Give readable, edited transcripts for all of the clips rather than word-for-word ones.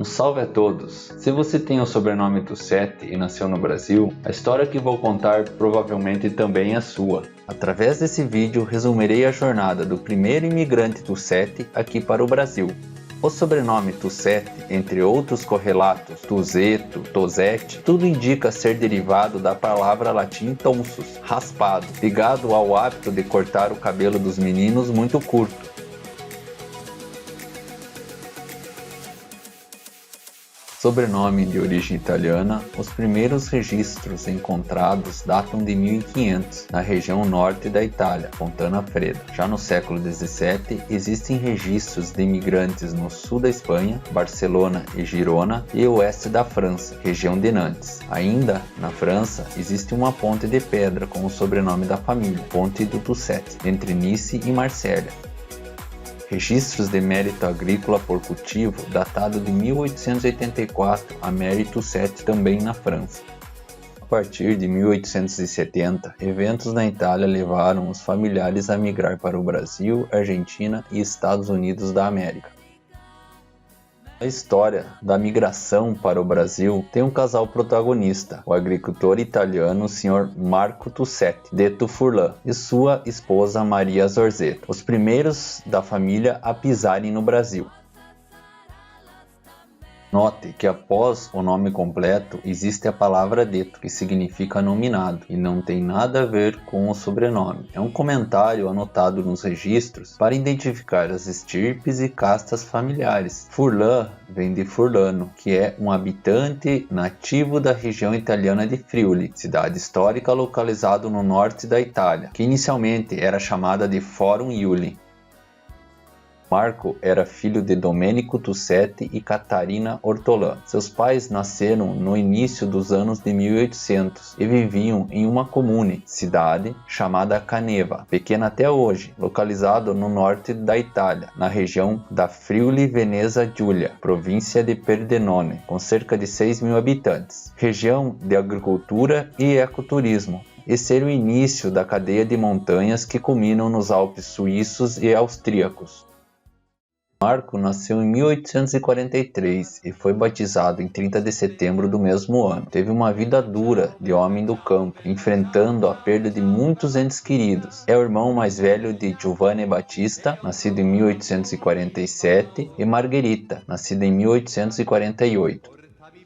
Um salve a todos! Se você tem o sobrenome Tussetti e nasceu no Brasil, a história que vou contar provavelmente também é sua. Através desse vídeo, resumirei a jornada do primeiro imigrante Tussetti aqui para o Brasil. O sobrenome Tussetti, entre outros correlatos, Tuzeto, Tosetti, tudo indica ser derivado da palavra latim tonsus, raspado, ligado ao hábito de cortar o cabelo dos meninos muito curto. Sobrenome de origem italiana, os primeiros registros encontrados datam de 1500, na região norte da Itália, Fontana Fredda. Já no século XVII, existem registros de imigrantes no sul da Espanha, Barcelona e Girona, e oeste da França, região de Nantes. Ainda na França, existe uma ponte de pedra com o sobrenome da família, Ponte do Tussetti, entre Nice e Marsella. Registros de mérito agrícola por cultivo datado de 1884 a Mary Tussetti também na França. A partir de 1870, eventos na Itália levaram os familiares a migrar para o Brasil, Argentina e Estados Unidos da América. A história da migração para o Brasil tem um casal protagonista, o agricultor italiano Sr. Marco Tussetti, dito Furlan, e sua esposa Maria Zorzetto, os primeiros da família a pisarem no Brasil. Note que após o nome completo existe a palavra detto, que significa nominado, e não tem nada a ver com o sobrenome. É um comentário anotado nos registros para identificar as estirpes e castas familiares. Furlan vem de Furlano, que é um habitante nativo da região italiana de Friuli, cidade histórica localizada no norte da Itália, que inicialmente era chamada de Forum Iuli. Marco era filho de Domenico Tussetti e Catarina Ortolan. Seus pais nasceram no início dos anos de 1800 e viviam em uma comune, cidade chamada Caneva, pequena até hoje, localizada no norte da Itália, na região da Friuli Venezia Giulia, província de Pordenone, com cerca de 6.000 habitantes. Região de agricultura e ecoturismo. Esse era o início da cadeia de montanhas que culminam nos Alpes suíços e austríacos. Marco nasceu em 1843 e foi batizado em 30 de setembro do mesmo ano. Teve uma vida dura de homem do campo, enfrentando a perda de muitos entes queridos. É o irmão mais velho de Giovanni Battista, nascido em 1847, e Margherita, nascida em 1848.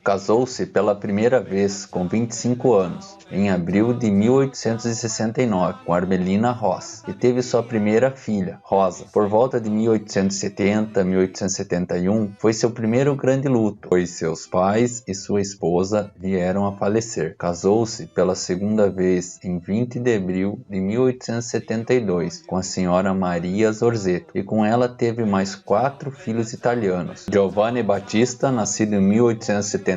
Casou-se pela primeira vez com 25 anos, em abril de 1869, com Armelina Ross, e teve sua primeira filha, Rosa. Por volta de 1870, 1871, foi seu primeiro grande luto, pois seus pais e sua esposa vieram a falecer. Casou-se pela segunda vez em 20 de abril de 1872, com a senhora Maria Zorzetto, e com ela teve mais 4 filhos italianos: Giovanni Battista, nascido em 1873,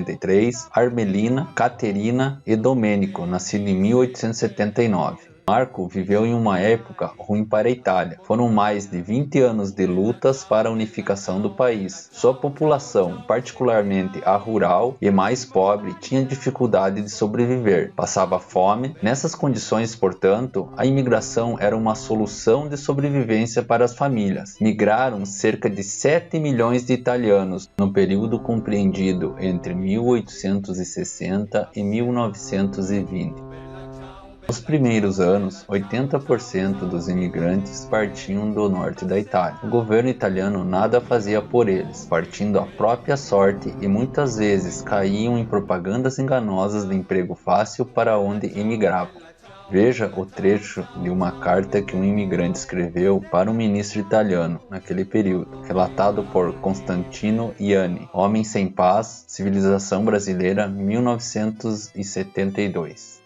Armelina, Caterina e Domenico, nascido em 1879. Marco viveu em uma época ruim para a Itália. Foram mais de 20 anos de lutas para a unificação do país. Sua população, particularmente a rural e mais pobre, tinha dificuldade de sobreviver, passava fome. Nessas condições, portanto, a imigração era uma solução de sobrevivência para as famílias. Migraram cerca de 7 milhões de italianos no período compreendido entre 1860 e 1920. Nos primeiros anos, 80% dos imigrantes partiam do norte da Itália. O governo italiano nada fazia por eles, partindo à própria sorte, e muitas vezes caíam em propagandas enganosas de emprego fácil para onde imigravam. Veja o trecho de uma carta que um imigrante escreveu para um ministro italiano naquele período, relatado por Constantino Ianni, Homem Sem Paz, Civilização Brasileira, 1972.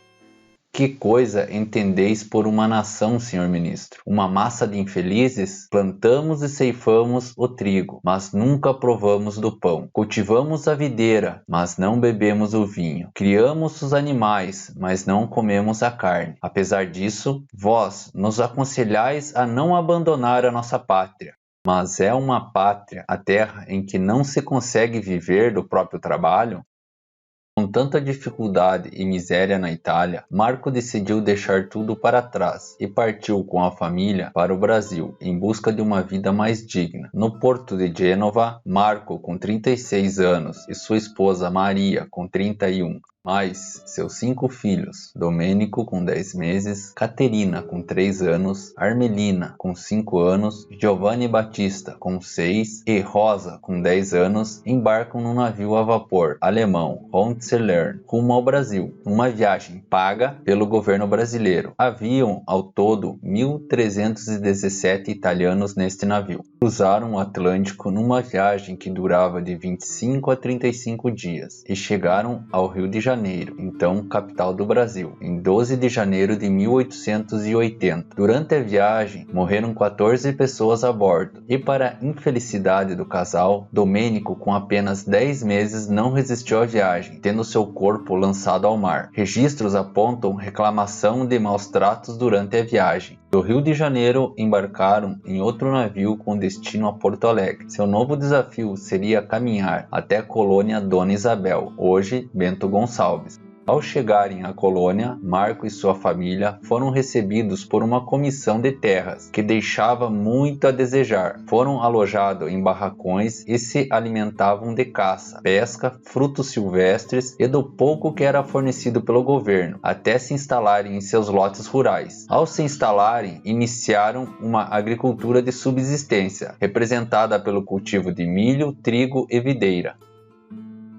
Que coisa entendeis por uma nação, senhor ministro? Uma massa de infelizes? Plantamos e ceifamos o trigo, mas nunca provamos do pão. Cultivamos a videira, mas não bebemos o vinho. Criamos os animais, mas não comemos a carne. Apesar disso, vós nos aconselhais a não abandonar a nossa pátria. Mas é uma pátria, a terra em que não se consegue viver do próprio trabalho? Com tanta dificuldade e miséria na Itália, Marco decidiu deixar tudo para trás e partiu com a família para o Brasil em busca de uma vida mais digna. No porto de Gênova, Marco, com 36 anos, e sua esposa Maria, com 31, mais seus 5 filhos, Domênico com 10 meses, Caterina com 3 anos, Armelina com 5 anos, Giovanni Battista com 6 e Rosa com 10 anos, embarcam no navio a vapor alemão Hohenzollern rumo ao Brasil, uma viagem paga pelo governo brasileiro. Haviam ao todo 1.317 italianos neste navio. Cruzaram o Atlântico numa viagem que durava de 25 a 35 dias e chegaram ao Rio de Janeiro, então capital do Brasil, em 12 de janeiro de 1880. Durante a viagem, morreram 14 pessoas a bordo e, para infelicidade do casal, Domênico, com apenas 10 meses, não resistiu à viagem, tendo seu corpo lançado ao mar. Registros apontam reclamação de maus tratos durante a viagem. Do Rio de Janeiro, embarcaram em outro navio com destino a Porto Alegre. Seu novo desafio seria caminhar até a colônia Dona Isabel, hoje Bento Gonçalves. Ao chegarem à colônia, Marco e sua família foram recebidos por uma comissão de terras que deixava muito a desejar. Foram alojados em barracões e se alimentavam de caça, pesca, frutos silvestres e do pouco que era fornecido pelo governo, até se instalarem em seus lotes rurais. Ao se instalarem, iniciaram uma agricultura de subsistência, representada pelo cultivo de milho, trigo e videira.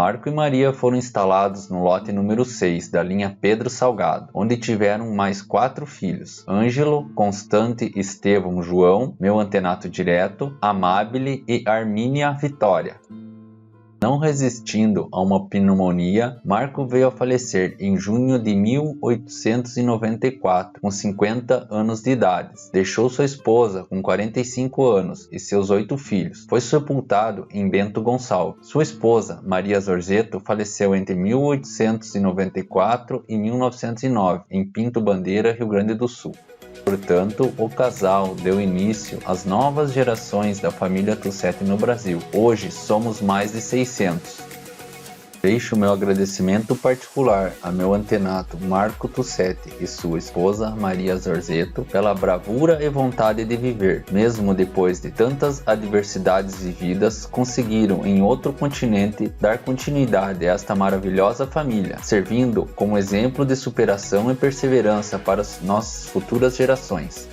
Marco e Maria foram instalados no lote número 6 da linha Pedro Salgado, onde tiveram mais 4 filhos: Ângelo, Constante, Estevão, João, meu antenato direto, Amabile e Armínia Vitória. Não resistindo a uma pneumonia, Marco veio a falecer em junho de 1894, com 50 anos de idade. Deixou sua esposa com 45 anos e seus 8 filhos. Foi sepultado em Bento Gonçalves. Sua esposa, Maria Zorzeto, faleceu entre 1894 e 1909, em Pinto Bandeira, Rio Grande do Sul. Portanto, o casal deu início às novas gerações da família Tussetti no Brasil. Hoje somos mais de 600. Deixo meu agradecimento particular a meu antenato Marco Tussetti e sua esposa Maria Zorzeto pela bravura e vontade de viver. Mesmo depois de tantas adversidades vividas, conseguiram em outro continente dar continuidade a esta maravilhosa família, servindo como exemplo de superação e perseverança para as nossas futuras gerações.